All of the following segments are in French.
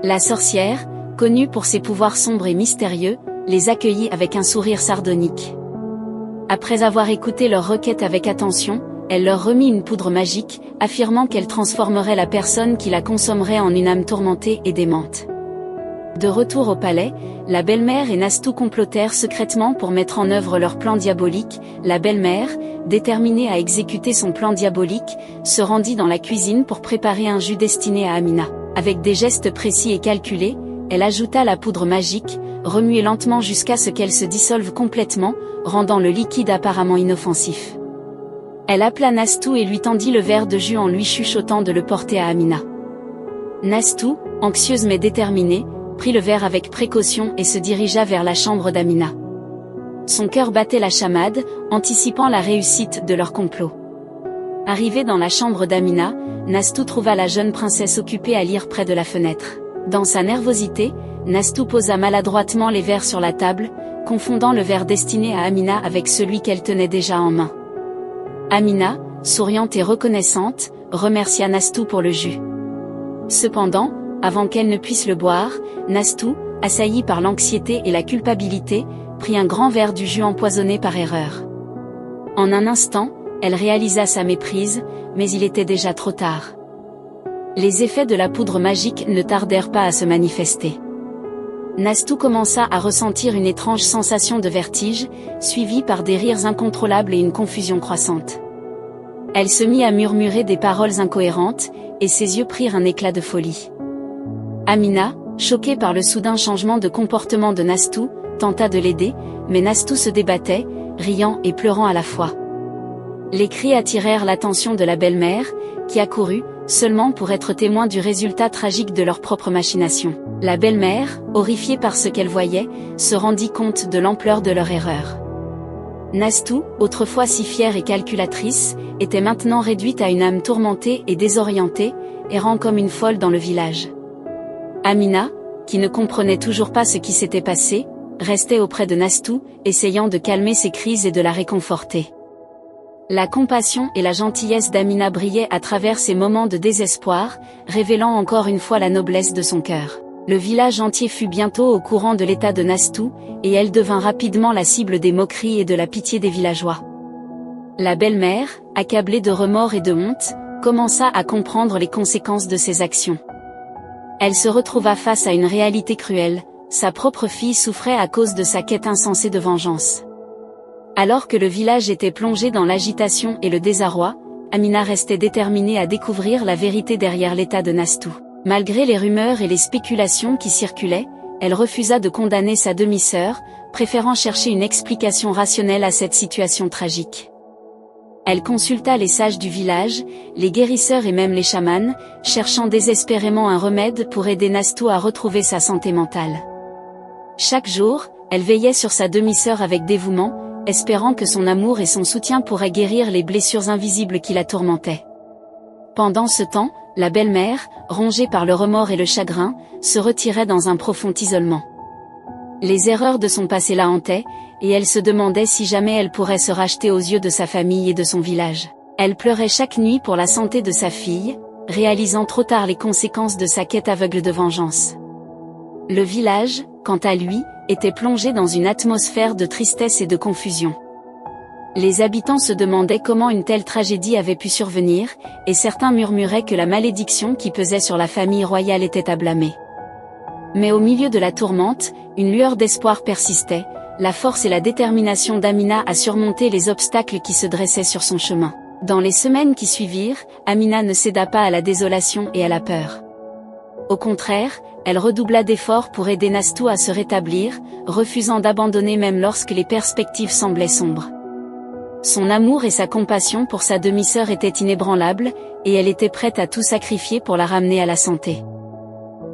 La sorcière, connue pour ses pouvoirs sombres et mystérieux, les accueillit avec un sourire sardonique. Après avoir écouté leurs requêtes avec attention, elle leur remit une poudre magique, affirmant qu'elle transformerait la personne qui la consommerait en une âme tourmentée et démente. De retour au palais, la belle-mère et Nastou complotèrent secrètement pour mettre en œuvre leur plan diabolique. La belle-mère, déterminée à exécuter son plan diabolique, se rendit dans la cuisine pour préparer un jus destiné à Amina. Avec des gestes précis et calculés, elle ajouta la poudre magique, remuée lentement jusqu'à ce qu'elle se dissolve complètement, rendant le liquide apparemment inoffensif. Elle appela Nastou et lui tendit le verre de jus en lui chuchotant de le porter à Amina. Nastou, anxieuse mais déterminée, prit le verre avec précaution et se dirigea vers la chambre d'Amina. Son cœur battait la chamade, anticipant la réussite de leur complot. Arrivée dans la chambre d'Amina, Nastou trouva la jeune princesse occupée à lire près de la fenêtre. Dans sa nervosité, Nastou posa maladroitement les verres sur la table, confondant le verre destiné à Amina avec celui qu'elle tenait déjà en main. Amina, souriante et reconnaissante, remercia Nastou pour le jus. Cependant, avant qu'elle ne puisse le boire, Nastou, assaillie par l'anxiété et la culpabilité, prit un grand verre du jus empoisonné par erreur. En un instant, elle réalisa sa méprise, mais il était déjà trop tard. Les effets de la poudre magique ne tardèrent pas à se manifester. Nastou commença à ressentir une étrange sensation de vertige, suivie par des rires incontrôlables et une confusion croissante. Elle se mit à murmurer des paroles incohérentes, et ses yeux prirent un éclat de folie. Amina, choquée par le soudain changement de comportement de Nastou, tenta de l'aider, mais Nastou se débattait, riant et pleurant à la fois. Les cris attirèrent l'attention de la belle-mère, qui accourut, seulement pour être témoin du résultat tragique de leur propre machination. La belle-mère, horrifiée par ce qu'elle voyait, se rendit compte de l'ampleur de leur erreur. Nastou, autrefois si fière et calculatrice, était maintenant réduite à une âme tourmentée et désorientée, errant comme une folle dans le village. Amina, qui ne comprenait toujours pas ce qui s'était passé, restait auprès de Nastou, essayant de calmer ses crises et de la réconforter. La compassion et la gentillesse d'Amina brillaient à travers ces moments de désespoir, révélant encore une fois la noblesse de son cœur. Le village entier fut bientôt au courant de l'état de Nastou, et elle devint rapidement la cible des moqueries et de la pitié des villageois. La belle-mère, accablée de remords et de honte, commença à comprendre les conséquences de ses actions. Elle se retrouva face à une réalité cruelle, sa propre fille souffrait à cause de sa quête insensée de vengeance. Alors que le village était plongé dans l'agitation et le désarroi, Amina restait déterminée à découvrir la vérité derrière l'état de Nastou. Malgré les rumeurs et les spéculations qui circulaient, elle refusa de condamner sa demi-sœur, préférant chercher une explication rationnelle à cette situation tragique. Elle consulta les sages du village, les guérisseurs et même les chamans, cherchant désespérément un remède pour aider Nastou à retrouver sa santé mentale. Chaque jour, elle veillait sur sa demi-sœur avec dévouement, espérant que son amour et son soutien pourraient guérir les blessures invisibles qui la tourmentaient. Pendant ce temps, la belle-mère, rongée par le remords et le chagrin, se retirait dans un profond isolement. Les erreurs de son passé la hantaient, et elle se demandait si jamais elle pourrait se racheter aux yeux de sa famille et de son village. Elle pleurait chaque nuit pour la santé de sa fille, réalisant trop tard les conséquences de sa quête aveugle de vengeance. Le village, quant à lui, était plongé dans une atmosphère de tristesse et de confusion. Les habitants se demandaient comment une telle tragédie avait pu survenir, et certains murmuraient que la malédiction qui pesait sur la famille royale était à blâmer. Mais au milieu de la tourmente, une lueur d'espoir persistait, la force et la détermination d'Amina à surmonter les obstacles qui se dressaient sur son chemin. Dans les semaines qui suivirent, Amina ne céda pas à la désolation et à la peur. Au contraire, elle redoubla d'efforts pour aider Nastou à se rétablir, refusant d'abandonner même lorsque les perspectives semblaient sombres. Son amour et sa compassion pour sa demi-sœur étaient inébranlables, et elle était prête à tout sacrifier pour la ramener à la santé.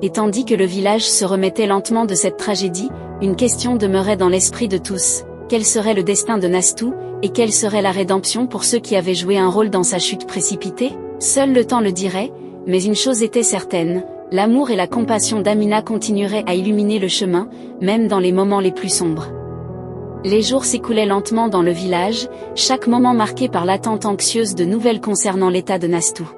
Et tandis que le village se remettait lentement de cette tragédie, une question demeurait dans l'esprit de tous: quel serait le destin de Nastou, et quelle serait la rédemption pour ceux qui avaient joué un rôle dans sa chute précipitée? Seul le temps le dirait, mais une chose était certaine, l'amour et la compassion d'Amina continueraient à illuminer le chemin, même dans les moments les plus sombres. Les jours s'écoulaient lentement dans le village, chaque moment marqué par l'attente anxieuse de nouvelles concernant l'état de Nastou.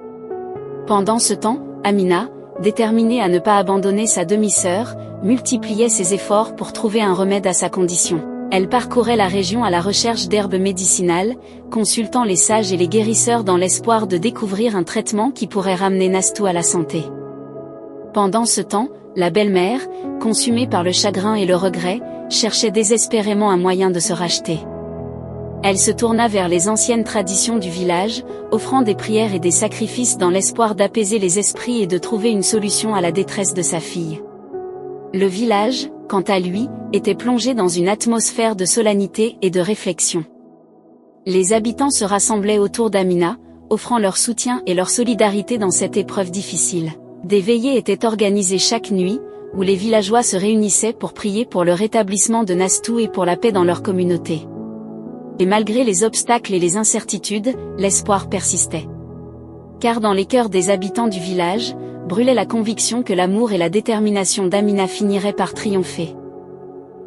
Pendant ce temps, Amina, déterminée à ne pas abandonner sa demi-sœur, multipliait ses efforts pour trouver un remède à sa condition. Elle parcourait la région à la recherche d'herbes médicinales, consultant les sages et les guérisseurs dans l'espoir de découvrir un traitement qui pourrait ramener Nastou à la santé. Pendant ce temps, la belle-mère, consumée par le chagrin et le regret, cherchait désespérément un moyen de se racheter. Elle se tourna vers les anciennes traditions du village, offrant des prières et des sacrifices dans l'espoir d'apaiser les esprits et de trouver une solution à la détresse de sa fille. Le village, quant à lui, était plongé dans une atmosphère de solennité et de réflexion. Les habitants se rassemblaient autour d'Amina, offrant leur soutien et leur solidarité dans cette épreuve difficile. Des veillées étaient organisées chaque nuit, où les villageois se réunissaient pour prier pour le rétablissement de Nastou et pour la paix dans leur communauté. Et malgré les obstacles et les incertitudes, l'espoir persistait. Car dans les cœurs des habitants du village, brûlait la conviction que l'amour et la détermination d'Amina finiraient par triompher.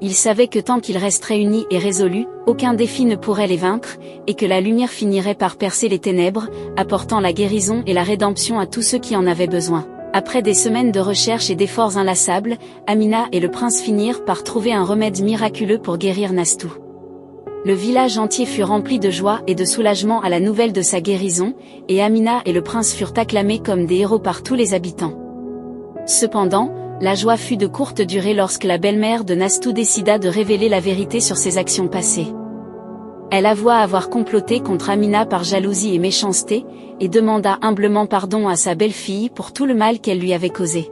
Ils savaient que tant qu'ils resteraient unis et résolus, aucun défi ne pourrait les vaincre, et que la lumière finirait par percer les ténèbres, apportant la guérison et la rédemption à tous ceux qui en avaient besoin. Après des semaines de recherche et d'efforts inlassables, Amina et le prince finirent par trouver un remède miraculeux pour guérir Nastou. Le village entier fut rempli de joie et de soulagement à la nouvelle de sa guérison, et Amina et le prince furent acclamés comme des héros par tous les habitants. Cependant, la joie fut de courte durée lorsque la belle-mère de Nastou décida de révéler la vérité sur ses actions passées. Elle avoua avoir comploté contre Amina par jalousie et méchanceté, et demanda humblement pardon à sa belle-fille pour tout le mal qu'elle lui avait causé.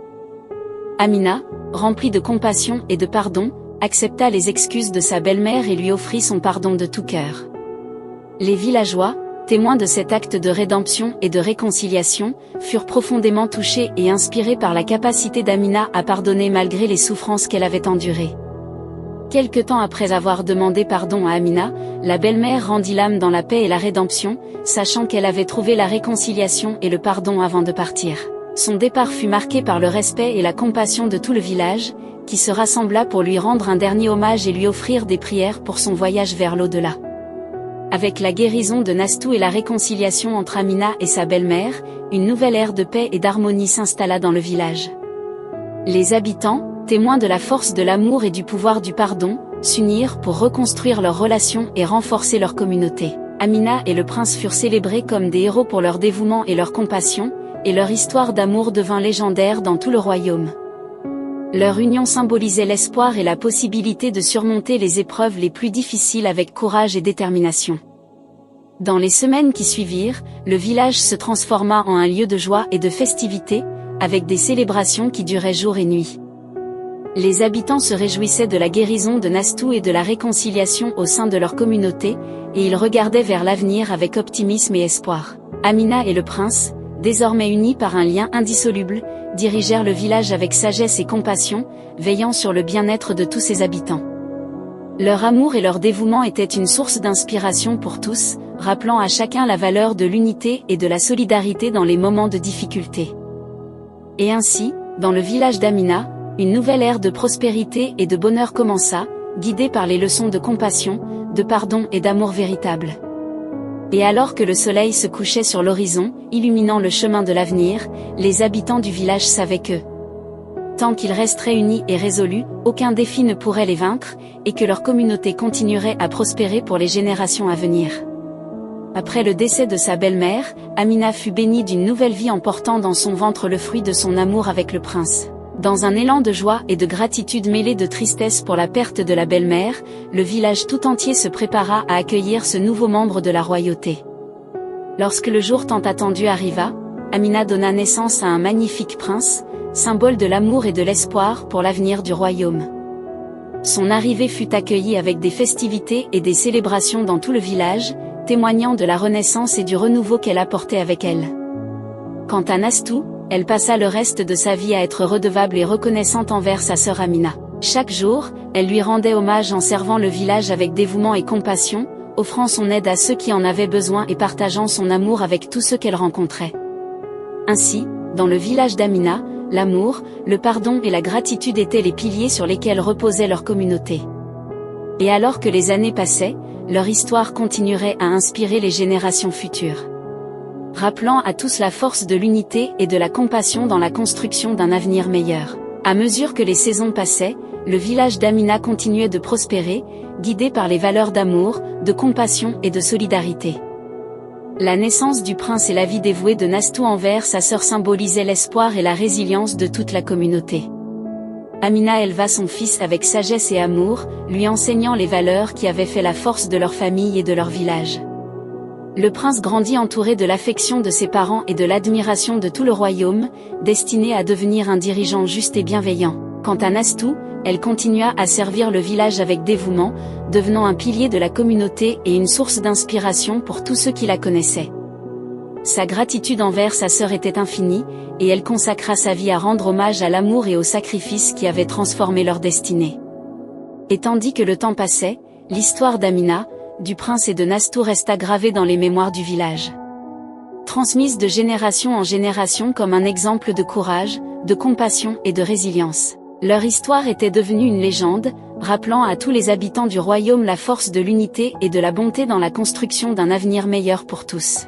Amina, remplie de compassion et de pardon, accepta les excuses de sa belle-mère et lui offrit son pardon de tout cœur. Les villageois, témoins de cet acte de rédemption et de réconciliation, furent profondément touchés et inspirés par la capacité d'Amina à pardonner malgré les souffrances qu'elle avait endurées. Quelque temps après avoir demandé pardon à Amina, la belle-mère rendit l'âme dans la paix et la rédemption, sachant qu'elle avait trouvé la réconciliation et le pardon avant de partir. Son départ fut marqué par le respect et la compassion de tout le village, qui se rassembla pour lui rendre un dernier hommage et lui offrir des prières pour son voyage vers l'au-delà. Avec la guérison de Nastou et la réconciliation entre Amina et sa belle-mère, une nouvelle ère de paix et d'harmonie s'installa dans le village. Les habitants, témoins de la force de l'amour et du pouvoir du pardon, s'unirent pour reconstruire leurs relations et renforcer leur communauté. Amina et le prince furent célébrés comme des héros pour leur dévouement et leur compassion, et leur histoire d'amour devint légendaire dans tout le royaume. Leur union symbolisait l'espoir et la possibilité de surmonter les épreuves les plus difficiles avec courage et détermination. Dans les semaines qui suivirent, le village se transforma en un lieu de joie et de festivité, avec des célébrations qui duraient jour et nuit. Les habitants se réjouissaient de la guérison de Nastou et de la réconciliation au sein de leur communauté, et ils regardaient vers l'avenir avec optimisme et espoir. Amina et le prince, désormais unis par un lien indissoluble, dirigèrent le village avec sagesse et compassion, veillant sur le bien-être de tous ses habitants. Leur amour et leur dévouement étaient une source d'inspiration pour tous, rappelant à chacun la valeur de l'unité et de la solidarité dans les moments de difficulté. Et ainsi, dans le village d'Amina, une nouvelle ère de prospérité et de bonheur commença, guidée par les leçons de compassion, de pardon et d'amour véritable. Et alors que le soleil se couchait sur l'horizon, illuminant le chemin de l'avenir, les habitants du village savaient que, tant qu'ils resteraient unis et résolus, aucun défi ne pourrait les vaincre, et que leur communauté continuerait à prospérer pour les générations à venir. Après le décès de sa belle-mère, Amina fut bénie d'une nouvelle vie en portant dans son ventre le fruit de son amour avec le prince. Dans un élan de joie et de gratitude mêlé de tristesse pour la perte de la belle-mère, le village tout entier se prépara à accueillir ce nouveau membre de la royauté. Lorsque le jour tant attendu arriva, Amina donna naissance à un magnifique prince, symbole de l'amour et de l'espoir pour l'avenir du royaume. Son arrivée fut accueillie avec des festivités et des célébrations dans tout le village, témoignant de la renaissance et du renouveau qu'elle apportait avec elle. Quant à Nastou, elle passa le reste de sa vie à être redevable et reconnaissante envers sa sœur Amina. Chaque jour, elle lui rendait hommage en servant le village avec dévouement et compassion, offrant son aide à ceux qui en avaient besoin et partageant son amour avec tous ceux qu'elle rencontrait. Ainsi, dans le village d'Amina, l'amour, le pardon et la gratitude étaient les piliers sur lesquels reposait leur communauté. Et alors que les années passaient, leur histoire continuerait à inspirer les générations futures. rappelant à tous la force de l'unité et de la compassion dans la construction d'un avenir meilleur. À mesure que les saisons passaient, le village d'Amina continuait de prospérer, guidé par les valeurs d'amour, de compassion et de solidarité. La naissance du prince et la vie dévouée de Nastou envers sa sœur symbolisaient l'espoir et la résilience de toute la communauté. Amina éleva son fils avec sagesse et amour, lui enseignant les valeurs qui avaient fait la force de leur famille et de leur village. Le prince grandit entouré de l'affection de ses parents et de l'admiration de tout le royaume, destiné à devenir un dirigeant juste et bienveillant. Quant à Nastou, elle continua à servir le village avec dévouement, devenant un pilier de la communauté et une source d'inspiration pour tous ceux qui la connaissaient. Sa gratitude envers sa sœur était infinie, et elle consacra sa vie à rendre hommage à l'amour et au sacrifice qui avaient transformé leur destinée. Et tandis que le temps passait, l'histoire d'Amina, du prince et de Nastou resta gravée dans les mémoires du village. Transmise de génération en génération comme un exemple de courage, de compassion et de résilience. Leur histoire était devenue une légende, rappelant à tous les habitants du royaume la force de l'unité et de la bonté dans la construction d'un avenir meilleur pour tous.